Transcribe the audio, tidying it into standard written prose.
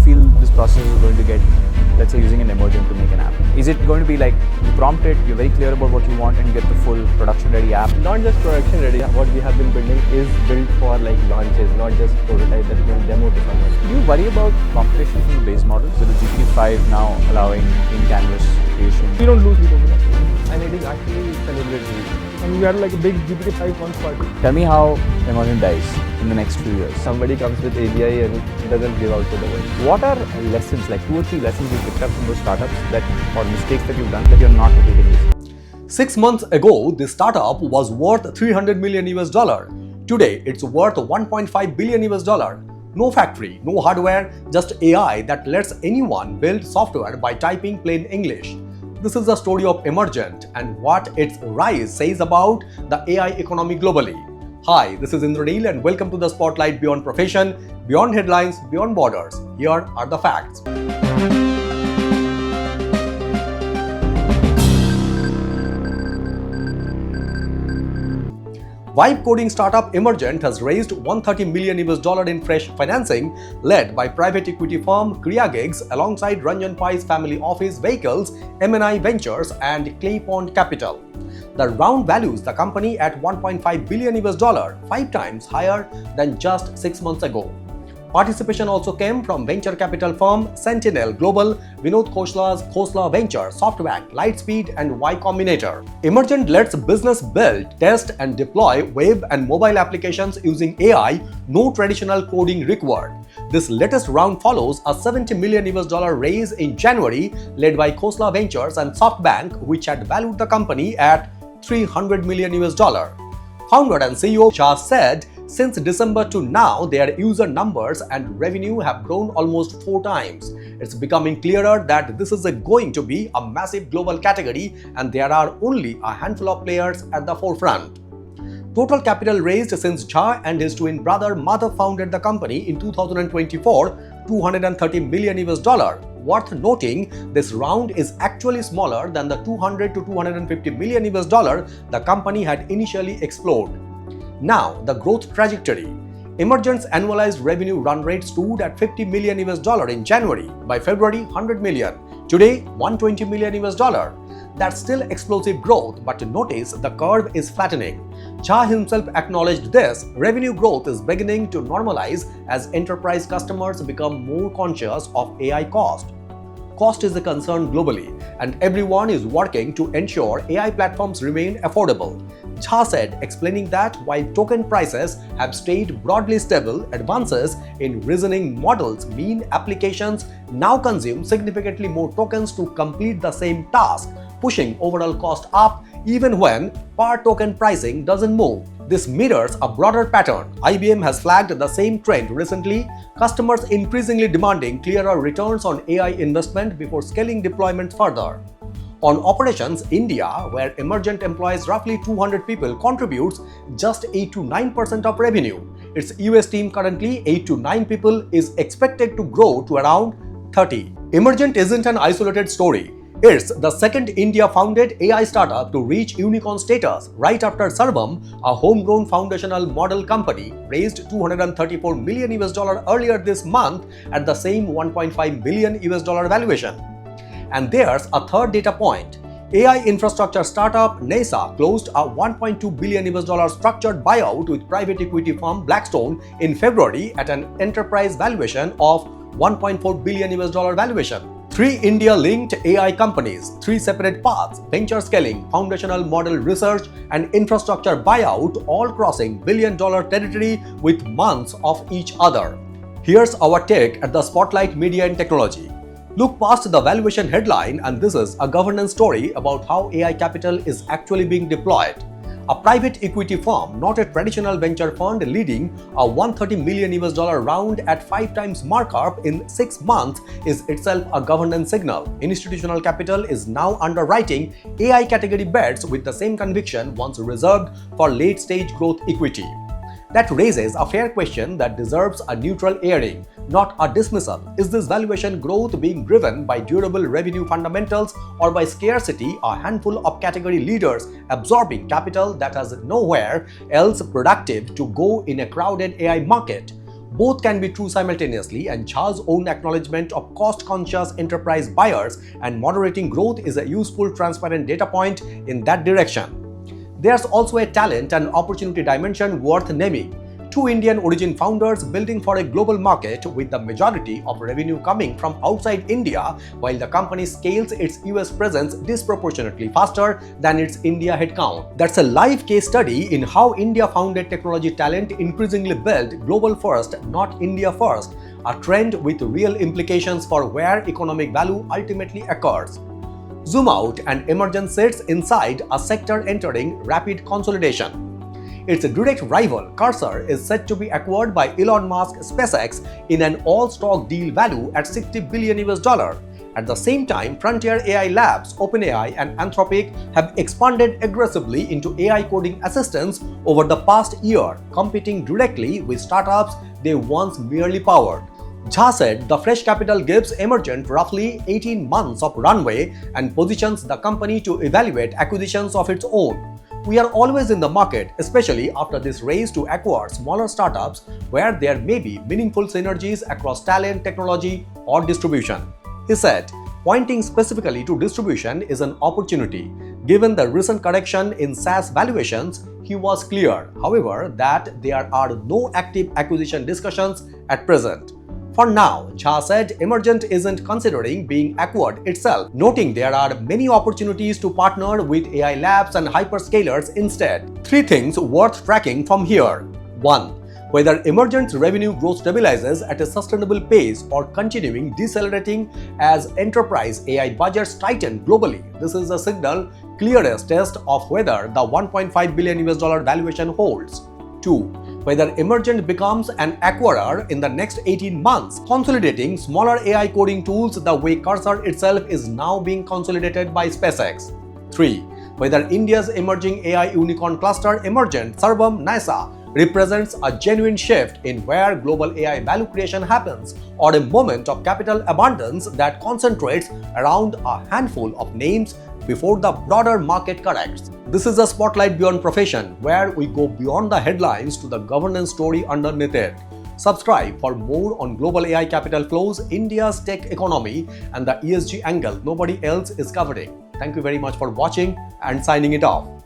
feel this process is going to get, let's say, using an Emergent to make an app? Is it going to be like you prompt it, you're very clear about what you want, and you get the full production-ready app? Not just production ready. What we have been building is built for like launches, not just prototype that we can demo to someone. Do you worry about competition from the base models? So the GPT-5 now allowing in-canvas creation. We don't lose sleep over that. And it is actually celebrated. And we had like a big GPT-5 launch party. Tell me how Emergent dies in the next few years. Somebody comes with AGI and doesn't give out to the world. What are lessons, like 2 or 3 lessons you picked up from those startups or mistakes that you've done that you're not repeating this? 6 months ago, this startup was worth 300 million US dollar. Today, it's worth 1.5 billion US dollar. No factory, no hardware, just AI that lets anyone build software by typing plain English. This is the story of Emergent and what its rise says about the AI economy globally. Hi, this is Indranil and welcome to the Spotlight Beyond Profession, Beyond Headlines, Beyond Borders. Here are the facts. Vibe coding startup Emergent has raised 130 million US dollar in fresh financing led by private equity firm Creaegis alongside Ranjan Pai's family office vehicles M&I Ventures and Clay Pond Capital. The round values the company at 1.5 billion US dollar, 5 times higher than just 6 months ago. Participation also came from venture capital firm Sentinel Global, Vinod Khosala's Khosla Venture, SoftBank, Lightspeed and Y Combinator. Emergent lets business build, test and deploy web and mobile applications using AI, no traditional coding required. This latest round follows a 70 million US dollar raise in January led by Khosla Ventures and SoftBank, which had valued the company at 300 million US dollar. Founder and CEO Shah said, since December to now, their user numbers and revenue have grown almost 4 times. It's becoming clearer that this is going to be a massive global category and there are only a handful of players at the forefront. Total capital raised since Jha and his twin brother Madhav founded the company in 2024, 230 million US dollar. Worth noting, this round is actually smaller than the 200 to 250 million US dollar the company had initially explored. Now, the growth trajectory. Emergent's annualized revenue run rate stood at 50 million US dollar in January. By February, 100 million. Today, 120 million US dollar. That's still explosive growth, but notice the curve is flattening. Jha himself acknowledged this. Revenue growth is beginning to normalize as enterprise customers become more conscious of AI cost. Cost is a concern globally, and everyone is working to ensure AI platforms remain affordable. Jha said, explaining that while token prices have stayed broadly stable, advances in reasoning models mean applications now consume significantly more tokens to complete the same task, pushing overall cost up even when per token pricing doesn't move. This mirrors a broader pattern. IBM has flagged the same trend recently, customers increasingly demanding clearer returns on AI investment before scaling deployment further. On operations, India, where Emergent employs roughly 200 people, contributes just 8 to 9% of revenue. Its US team, currently 8 to 9 people, is expected to grow to around 30. Emergent isn't an isolated story. It's the second India-founded AI startup to reach unicorn status right after Sarvam, a homegrown foundational model company, raised 234 million US dollar earlier this month at the same 1.5 billion US dollar valuation. And there's a third data point. AI infrastructure startup NASA closed a 1.2 billion US dollar structured buyout with private equity firm Blackstone in February at an enterprise valuation of 1.4 billion US dollar valuation. 3 India-linked AI companies, 3 separate paths, venture scaling, foundational model research, and infrastructure buyout, all crossing billion-dollar territory with months of each other. Here's our take at the Spotlight Media and Technology. Look past the valuation headline, and this is a governance story about how AI capital is actually being deployed. A private equity firm, not a traditional venture fund, leading a 130 million US dollar round at 5 times markup in 6 months is itself a governance signal. Institutional capital is now underwriting AI category bets with the same conviction once reserved for late-stage growth equity. That raises a fair question that deserves a neutral airing, not a dismissal. Is this valuation growth being driven by durable revenue fundamentals or by scarcity, a handful of category leaders absorbing capital that has nowhere else productive to go in a crowded AI market? Both can be true simultaneously, and Jha's own acknowledgement of cost-conscious enterprise buyers and moderating growth is a useful, transparent data point in that direction. There's also a talent and opportunity dimension worth naming. Two Indian origin founders building for a global market with the majority of revenue coming from outside India, while the company scales its US presence disproportionately faster than its India headcount. That's a live case study in how India-founded technology talent increasingly build global first, not India first, a trend with real implications for where economic value ultimately occurs. Zoom out, and Emergent sits inside a sector entering rapid consolidation. Its direct rival, Cursor, is set to be acquired by Elon Musk's SpaceX in an all-stock deal value at $60 billion. At the same time, Frontier AI Labs, OpenAI, and Anthropic have expanded aggressively into AI coding assistants over the past year, competing directly with startups they once merely powered. Jha said the fresh capital gives Emergent roughly 18 months of runway and positions the company to evaluate acquisitions of its own. We are always in the market, especially after this race to acquire smaller startups where there may be meaningful synergies across talent, technology, or distribution. He said, pointing specifically to distribution is an opportunity. Given the recent correction in SaaS valuations, he was clear, however, that there are no active acquisition discussions at present. For now, Jha said Emergent isn't considering being acquired itself, noting there are many opportunities to partner with AI labs and hyperscalers instead. Three things worth tracking from here. 1. Whether Emergent's revenue growth stabilizes at a sustainable pace or continuing decelerating as enterprise AI budgets tighten globally. This is the signal clearest test of whether the $1.5 billion valuation holds. 2. Whether Emergent becomes an acquirer in the next 18 months, consolidating smaller AI coding tools the way Cursor itself is now being consolidated by SpaceX. 3. Whether India's emerging AI unicorn cluster Emergent, Sarvam, NASA represents a genuine shift in where global AI value creation happens, or a moment of capital abundance that concentrates around a handful of names before the broader market corrects. This is a spotlight beyond profession, where we go beyond the headlines to the governance story underneath it. Subscribe for more on global AI capital flows, India's tech economy, and the ESG angle nobody else is covering. Thank you very much for watching and signing it off.